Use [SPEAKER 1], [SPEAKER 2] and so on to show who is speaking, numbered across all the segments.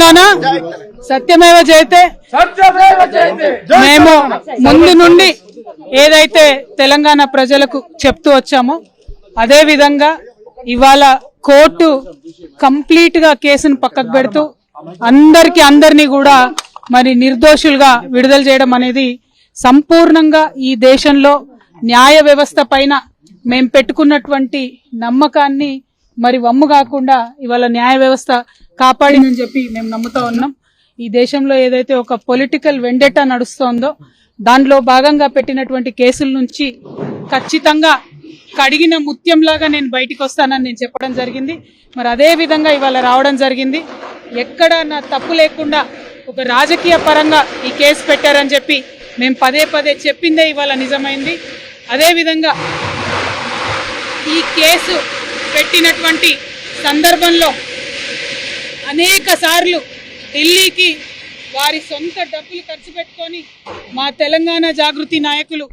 [SPEAKER 1] తెలంగాణ సత్యమేవ జయతే. మేము ముందు నుండి ఏదైతే తెలంగాణ ప్రజలకు చెప్తూ వచ్చామో అదే విధంగా ఇవాళ కోర్టు కంప్లీట్ గా కేసును పక్కకు పెడుతూ అందరినీ కూడా మరి నిర్దోషులుగా విడుదల చేయడం అనేది సంపూర్ణంగా ఈ దేశంలో న్యాయ వ్యవస్థ పైన మేము పెట్టుకున్నటువంటి నమ్మకాన్ని మరి వమ్ము కాకుండా ఇవాళ న్యాయ వ్యవస్థ కాపాడిందని చెప్పి మేము నమ్ముతా ఉన్నాం. ఈ దేశంలో ఏదైతే ఒక పొలిటికల్ వెండెటా నడుస్తోందో దానిలో భాగంగా పెట్టినటువంటి కేసుల నుంచి ఖచ్చితంగా కడిగిన ముత్యంలాగా నేను బయటికి వస్తానని నేను చెప్పడం జరిగింది. మరి అదే విధంగా ఇవాళ రావడం జరిగింది. ఎక్కడ నా తప్పు లేకుండా ఒక రాజకీయ పరంగా ఈ కేసు పెట్టారని చెప్పి మేము పదే పదే చెప్పిందే ఇవాళ నిజమైంది. అదేవిధంగా ఈ కేసు పెట్టినటువంటి సందర్భంలో అనేక సార్లు ఢిల్లీకి వారి సొంత డబ్బులు ఖర్చు పెట్టుకొని మా తెలంగాణ జాగృతి నాయకులు,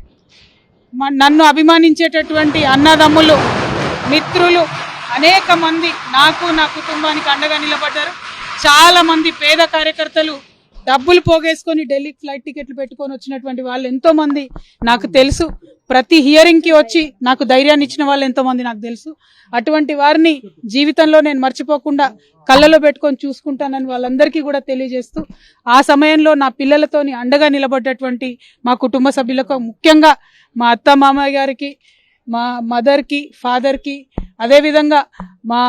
[SPEAKER 1] నన్ను అభిమానించేటటువంటి అన్నదమ్ములు, మిత్రులు అనేక మంది నాకు నా కుటుంబానికి అండగా నిలబడ్డారు. చాలా మంది పేద కార్యకర్తలు డబ్బులు పోగేసుకొని ఢిల్లీకి ఫ్లైట్ టికెట్లు పెట్టుకొని వచ్చినటువంటి వాళ్ళు ఎంతో మంది నాకు తెలుసు. ప్రతి హియరింగ్ కి వచ్చి నాకు ధైర్యాన్ని ఇచ్చిన వాళ్ళు ఎంతో మంది నాకు తెలుసు. అటువంటి వారిని జీవితంలో నేను మర్చిపోకుండా కళ్ళలో పెట్టుకొని చూసుకుంటానని వాళ్ళందరికీ కూడా తెలియజేస్తూ, ఆ సమయంలో నా పిల్లలతోని అండగా నిలబడ్డటువంటి మా కుటుంబ సభ్యులకు, ముఖ్యంగా మా అత్త మామయ్య గారికి, మా మదర్కి, ఫాదర్కి, అదేవిధంగా మా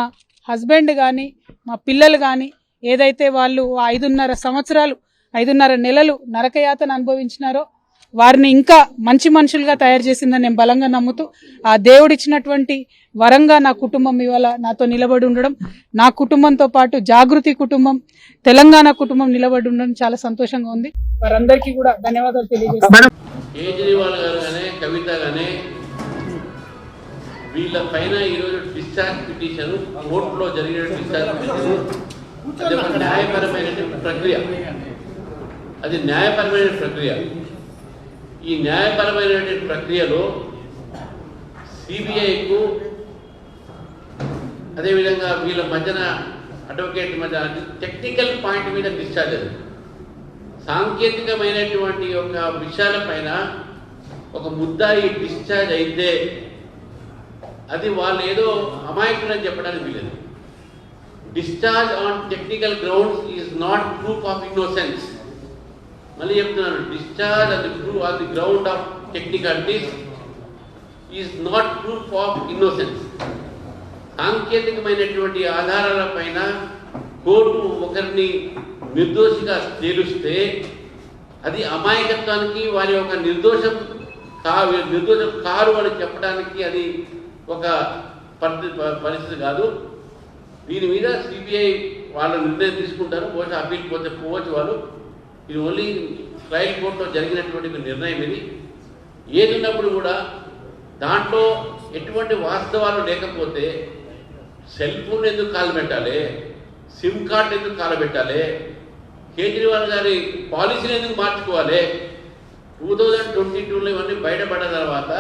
[SPEAKER 1] హస్బెండ్ కానీ మా పిల్లలు కానీ ఏదైతే వాళ్ళు 5.5 సంవత్సరాలు 5.5 నెలలు నరకయాతన అనుభవించినారో వారిని ఇంకా మంచి మనుషులుగా తయారు చేసిందని నేను బలంగా నమ్ముతూ, ఆ దేవుడిచ్చినటువంటి వరంగా నా కుటుంబం ఇవాళ నాతో నిలబడి ఉండడం, నా కుటుంబంతో పాటు జాగృతి కుటుంబం, తెలంగాణ కుటుంబం నిలబడి ఉండడం చాలా సంతోషంగా ఉంది. వారందరికీ కూడా ధన్యవాదాలు తెలియజేస్తాను.
[SPEAKER 2] కేజ్రీవాల్ గారు కానీ కవిత కానీ వీళ్ళ పైన ఈరోజు డిశ్చార్జ్ పిటిషన్ కోర్టులో జరిగిన డిశ్చార్జ్ పిటిషన్ అది ఒక న్యాయపరమైన ప్రక్రియ. అది న్యాయపరమైన ప్రక్రియ. ఈ న్యాయపరమైన ప్రక్రియలో సిబిఐకు అదేవిధంగా వీళ్ళ మధ్యన అడ్వకేట్ మధ్య టెక్నికల్ పాయింట్ మీద డిశ్చార్జ్, అది సాంకేతికమైనటువంటి ఒక విషయాల పైన ఒక ముద్దాయి డిశ్చార్జ్ అయితే అది వాళ్ళు ఏదో అమాయకులని చెప్పడానికి వీలేదు. Discharge on technical grounds is not proof of innocence. మళ్ళీ చెప్తున్నాను, discharge on the ground of technicalities is not proof of innocence. సాంకేతికమైనటువంటి ఆధారాల పైన కోర్టు ఒకరిని నిర్దోషిగా తేలుస్తే అది అమాయకత్వానికి, వారి యొక్క నిర్దోషం కారు అని చెప్పడానికి అది ఒక పరిస్థితి కాదు. దీని మీద సిబిఐ వాళ్ళ నిర్ణయం తీసుకుంటారు. బహుశా అప్పీల్ పోతే పోవచ్చు వాళ్ళు. ఇది ఓన్లీ ట్రయల్ కోర్టులో జరిగినటువంటి నిర్ణయం. ఇది ఏది ఉన్నప్పుడు కూడా దాంట్లో ఎటువంటి వాస్తవాలు లేకపోతే సెల్ ఫోన్ ఎందుకు కాలు పెట్టాలి, సిమ్ కార్డు ఎందుకు కాలు పెట్టాలి, కేజ్రీవాల్ గారి పాలసీని ఎందుకు మార్చుకోవాలి. 2022లో ఇవన్నీ బయటపడ్డ తర్వాత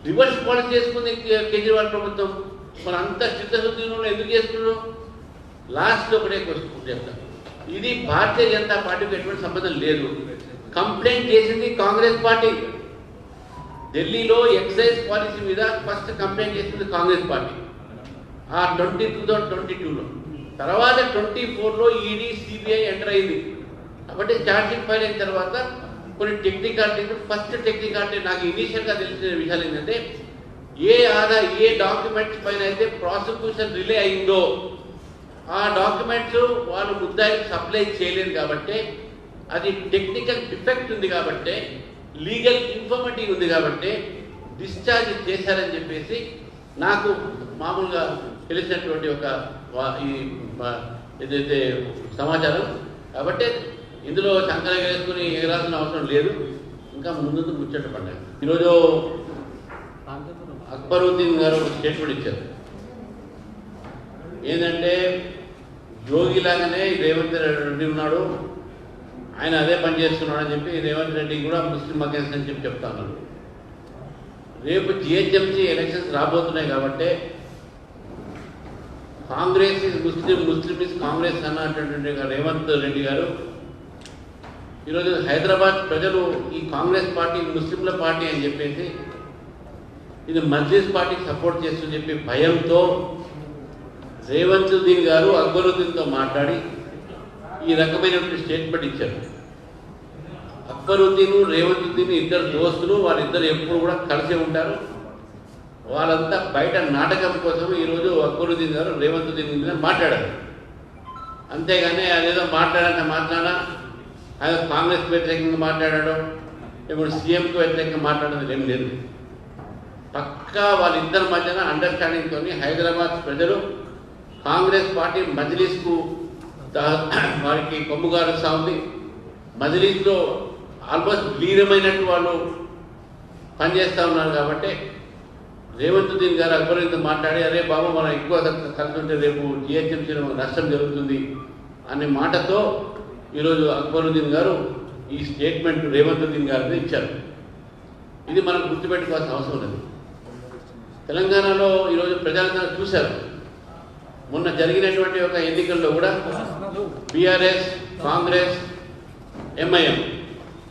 [SPEAKER 2] రివర్స్ పాలసీ చేసుకుంది కేజ్రీవాల్ ప్రభుత్వం. మన అంత చిత్తశుద్ధిలో ఎందుకు చేస్తున్నాం? లాస్ట్ ఒకటే క్వశ్చన్ చెప్తాను. ఇది భారతీయ జనతా పార్టీకి ఎటువంటి సంబంధం లేదు. కంప్లైంట్ చేసింది కాంగ్రెస్ పార్టీ. ఢిల్లీలో ఎక్సైజ్ పాలసీ మీద ఫస్ట్ కంప్లైంట్ చేసింది కాంగ్రెస్ పార్టీ ఆ 2022లో. తర్వాత 24లో ఈడీ సిబిఐ ఎంటర్ అయింది. కాబట్టి ఛార్జ్షీట్ ఫైల్ అయిన తర్వాత కొన్ని టెక్నికాలిటీస్, ఫస్ట్ టెక్నికాలిటీ నాకు ఇనీషియల్గా తెలిసిన విషయాలు ఏంటంటే, ఏ డాక్యుమెంట్స్ పైన అయితే ప్రాసిక్యూషన్ రిలే అయిందో ఆ డాక్యుమెంట్స్ వాళ్ళు ముద్దాయికి సప్లై చేయలేదు కాబట్టి, అది టెక్నికల్ డిఫెక్ట్ ఉంది కాబట్టి, లీగల్ ఇన్ఫర్మిటీ ఉంది కాబట్టి డిశ్చార్జ్ చేశారని చెప్పేసి నాకు మామూలుగా తెలిసినటువంటి ఒక ఏదైతే సమాచారం. కాబట్టి ఇందులో సంకలం వేసుకుని ఎగరాల్సిన అవసరం లేదు. ఇంకా ముందు ముచ్చట పడ్డాయి. ఈరోజు అక్బరుద్దీన్ గారు ఒక స్టేట్మెంట్ ఇచ్చారు. ఏంటంటే యోగిలాగానే రేవంత్ రెడ్డి ఉన్నాడు, ఆయన అదే పని చేస్తున్నాడు అని చెప్పి రేవంత్ రెడ్డి కూడా ముస్లిం అగెన్స్ట్ అని చెప్పి చెప్తా ఉన్నారు. రేపు జిహెచ్ఎంసీ ఎలక్షన్స్ రాబోతున్నాయి కాబట్టి Congress is Muslim, Muslim is Congress అన్నటువంటి రేవంత్ రెడ్డి గారు ఈరోజు హైదరాబాద్ ప్రజలు ఈ కాంగ్రెస్ పార్టీ ముస్లింల పార్టీ అని చెప్పేసి ఇది మజ్లిస్ పార్టీకి సపోర్ట్ చేస్తుందని చెప్పి భయంతో రేవంతుద్దీన్ గారు అక్బరుద్దీన్తో మాట్లాడి ఈ రకమైనటువంటి స్టేట్మెంట్ ఇచ్చారు. అక్బరుద్దీన్, రేవంతుద్దీన్ ఇద్దరు దోస్తులు, వాళ్ళిద్దరు ఎప్పుడు కూడా కలిసి ఉంటారు. వాళ్ళంతా బయట నాటకం కోసం ఈరోజు అక్బరుద్దీన్ గారు రేవంతుద్దీన్ మీద మాట్లాడారు. అంతేగాని అదేదో మాట్లాడంత మాట్లాడా ఆయన కాంగ్రెస్ వ్యతిరేకంగా మాట్లాడాడో ఇప్పుడు సీఎంకు వ్యతిరేకంగా మాట్లాడేది ఏం లేదు. పక్కా వాళ్ళిద్దరి మధ్యన అండర్స్టాండింగ్తో హైదరాబాద్ ప్రజలు కాంగ్రెస్ పార్టీ మజ్లిస్కు వారికి కొమ్ముగారుస్తూ ఉంది. మజ్లిస్లో ఆల్మోస్ట్ లీనమైనట్టు వాళ్ళు పనిచేస్తూ ఉన్నారు. కాబట్టి రేవంతుద్దీన్ గారు అక్బరుద్దీన్తో మాట్లాడి అరే బాబు మనం ఎక్కువ కలిసి ఉంటే రేపు జిహెచ్ఎంసీలో నష్టం జరుగుతుంది అనే మాటతో ఈరోజు అక్బరుద్దీన్ గారు ఈ స్టేట్మెంట్ రేవంతుద్దీన్ గారిని ఇచ్చారు. ఇది మనం గుర్తుపెట్టుకోవాల్సిన అవసరం లేదు. తెలంగాణలో ఈరోజు ప్రజలందరూ చూశారు. మొన్న జరిగినటువంటి ఒక ఎన్నికల్లో కూడా బీఆర్ఎస్, కాంగ్రెస్, ఎంఐఎం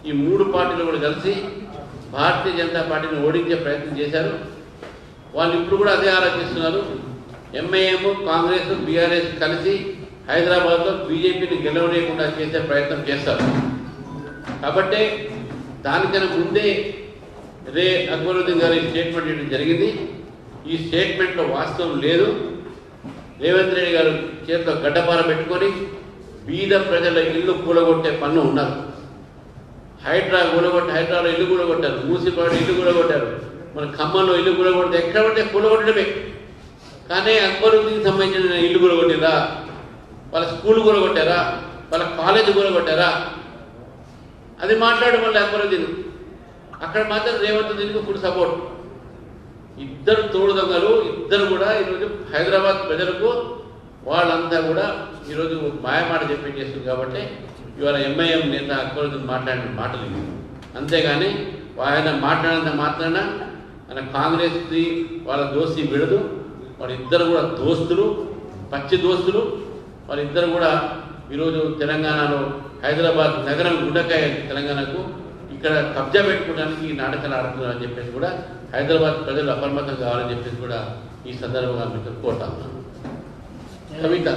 [SPEAKER 2] ఈ మూడు పార్టీలు కూడా కలిసి భారతీయ జనతా పార్టీని ఓడించే ప్రయత్నం చేశారు. వాళ్ళు ఇప్పుడు కూడా అదే ఆలోచిస్తున్నారు. ఎంఐఎం, కాంగ్రెస్, బీఆర్ఎస్ కలిసి హైదరాబాద్లో బీజేపీని గెలవలేకుండా చేసే ప్రయత్నం చేస్తారు. కాబట్టి దానికన్నా ముందే అక్బరుద్దీన్ గారు ఈ స్టేట్మెంట్ ఇవ్వడం జరిగింది. ఈ స్టేట్మెంట్లో వాస్తవం లేదు. రేవంత్ రెడ్డి గారు చేతిలో గడ్డపార పెట్టుకొని బీద ప్రజల ఇల్లు కూలగొట్టే పన్ను ఉన్నారు. హైడ్రాలో ఇల్లు కూలగొట్టారు, మూసిపాడు ఇల్లు కూలగొట్టారు, మన ఖమ్మంలో ఇల్లు కూలగొడితే ఎక్కడ పడితే కూలగొట్టడమే. కానీ అక్బరుద్దీన్కి సంబంధించిన ఇల్లు కూలగొట్టిరా, వాళ్ళ స్కూల్ కూలగొట్టారా, వాళ్ళ కాలేజ్ కూలగొట్టారా, అది మాట్లాడు మళ్ళీ అక్బరుద్దీన్. అక్కడ మాత్రం రేవంతుద్దీన్కి ఫుల్ సపోర్ట్. ఇద్దరు తోడు దొంగలు, ఇద్దరు కూడా ఈరోజు హైదరాబాద్ ప్రజలకు వాళ్ళంతా కూడా ఈరోజు మాయమాట చేస్తుంది. కాబట్టి ఇవాళ ఎంఐఎం నేత అక్బరుద్దీన్ మాట్లాడిన మాటలు ఇవి. అంతేగాని ఆయన మాట్లాడినంత మాత్రాన ఆయన కాంగ్రెస్కి వాళ్ళ దోస్తీ విడదు. వాళ్ళిద్దరు కూడా దోస్తులు, పచ్చి దోస్తులు. వాళ్ళిద్దరు కూడా ఈరోజు తెలంగాణలో హైదరాబాద్ నగరం గుండెకాయ తెలంగాణకు ఇక్కడ కబ్జా పెట్టుకోవడానికి ఈ నాటకాలు ఆడుతున్నారని చెప్పేసి కూడా హైదరాబాద్ ప్రజలు అప్రమత్తం కావాలని చెప్పేసి కూడా ఈ సందర్భంగా మీకు కోరుతా ఉన్నాను. కవిత